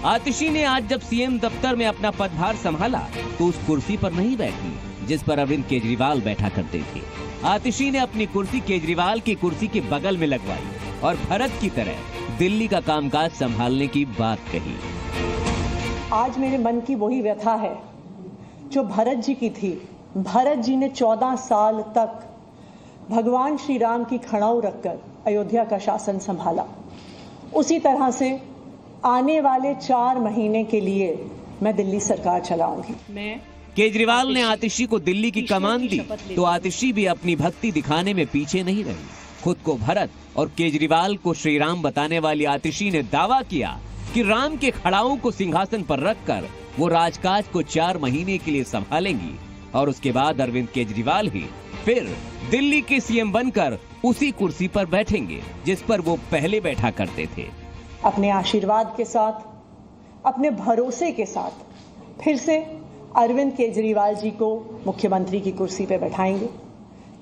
आतिशी ने आज जब सीएम दफ्तर में अपना पदभार संभाला तो उस कुर्सी पर नहीं बैठी जिस पर अरविंद केजरीवाल बैठा करते थे। आतिशी ने अपनी कुर्सी केजरीवाल की कुर्सी के बगल में लगवाई और भरत की तरह दिल्ली का कामकाज संभालने की बात कही। आज मेरे मन की वही व्यथा है जो भरत जी की थी। भरत जी ने 14 साल तक भगवान श्री राम की खड़ाऊ रखकर अयोध्या का शासन संभाला। उसी तरह से आने वाले 4 महीने के लिए मैं दिल्ली सरकार चलाऊंगी। केजरीवाल ने आतिशी को दिल्ली की कमान दी तो आतिशी भी अपनी भक्ति दिखाने में पीछे नहीं रही। खुद को भरत और केजरीवाल को श्री राम बताने वाली आतिशी ने दावा किया कि राम के खड़ाऊ को सिंहासन पर रखकर वो राजकाज को 4 महीने के लिए संभालेंगी और उसके बाद अरविंद केजरीवाल ही फिर दिल्ली के सीएम बनकर उसी कुर्सी पर बैठेंगे जिस पर वो पहले बैठा करते थे। अपने आशीर्वाद के साथ, अपने भरोसे के साथ फिर से अरविंद केजरीवाल जी को मुख्यमंत्री की कुर्सी पर बैठाएंगे।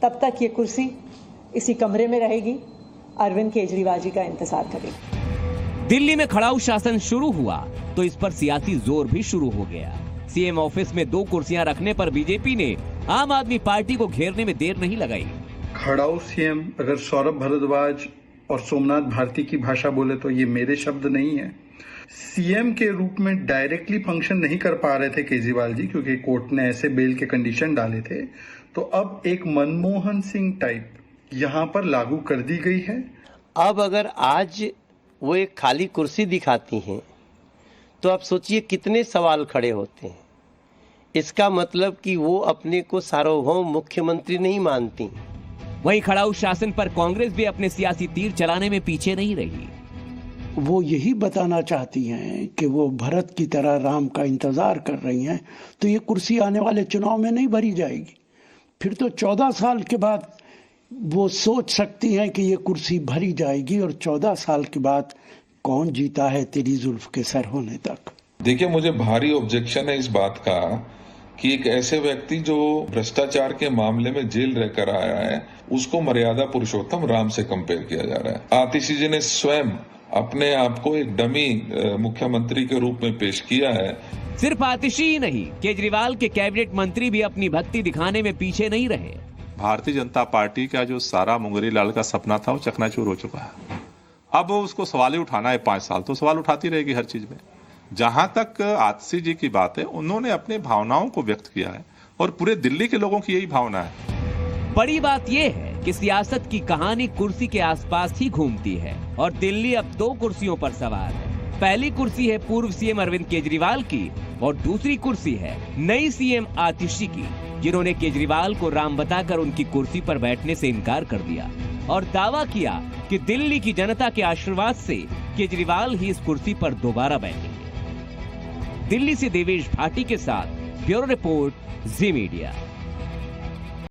तब तक ये कुर्सी इसी कमरे में रहेगी। अरविंद केजरीवाल जी का इंतजार करेगी। दिल्ली में खड़ाऊ शासन शुरू हुआ तो इस पर सियासी जोर भी शुरू हो गया। सीएम ऑफिस में 2 कुर्सियां रखने पर बीजेपी ने आम आदमी पार्टी को घेरने में देर नहीं लगाई। खड़ाऊ सीएम अगर सौरभ भारद्वाज और सोमनाथ भारती की भाषा बोले तो ये मेरे शब्द नहीं है। सीएम के रूप में डायरेक्टली फंक्शन नहीं कर पा रहे थे केजरीवाल जी क्योंकि कोर्ट ने ऐसे बेल के कंडीशन डाले थे। तो अब एक मनमोहन सिंह टाइप यहाँ पर लागू कर दी गई है। अब अगर आज वो एक खाली कुर्सी दिखाती हैं तो आप सोचिए कितने सवाल खड़े होते हैं। इसका मतलब कि वो अपने को सार्वभौम मुख्यमंत्री नहीं मानती। वहीं खड़ाऊ शासन पर कांग्रेस भी अपने सियासी तीर चलाने में पीछे नहीं रही। वो यही बताना चाहती हैं कि वो भरत की तरह राम का इंतजार कर रही हैं तो ये कुर्सी आने वाले चुनाव में नहीं भरी जाएगी। फिर तो 14 साल के बाद वो सोच सकती हैं कि ये कुर्सी भरी जाएगी और 14 साल के बाद कौन जीता है तेरी जुल्फ के सर होने तक। देखिए, मुझे भारी ऑब्जेक्शन है इस बात का कि एक ऐसे व्यक्ति जो भ्रष्टाचार के मामले में जेल रहकर आया है उसको मर्यादा पुरुषोत्तम राम से कंपेयर किया जा रहा है। आतिशी जी ने स्वयं अपने आप को एक डमी मुख्यमंत्री के रूप में पेश किया है। सिर्फ आतिशी ही नहीं, केजरीवाल के कैबिनेट मंत्री भी अपनी भक्ति दिखाने में पीछे नहीं रहे। भारतीय जनता पार्टी का जो सारा मुंगेरी लाल का सपना था वो चकनाचूर हो चुका है। अब उसको सवाल ही उठाना है। 5 साल तो सवाल उठाती रहेगी हर चीज में। जहां तक आतिशी जी की बात है, उन्होंने अपने भावनाओं को व्यक्त किया है और पूरे दिल्ली के लोगों की यही भावना है। बड़ी बात यह है कि सियासत की कहानी कुर्सी के आसपास ही घूमती है और दिल्ली अब 2 कुर्सियों पर सवार है। पहली कुर्सी है पूर्व सीएम अरविंद केजरीवाल की और दूसरी कुर्सी है नई सीएम आतिशी की, जिन्होंने केजरीवाल को राम बताकर उनकी कुर्सी पर बैठने से इनकार कर दिया और दावा किया कि दिल्ली की जनता के आशीर्वाद से केजरीवाल ही इस कुर्सी पर दोबारा बैठेंगे। दिल्ली से देवेश भाटी के साथ ब्यूरो रिपोर्ट, जी मीडिया।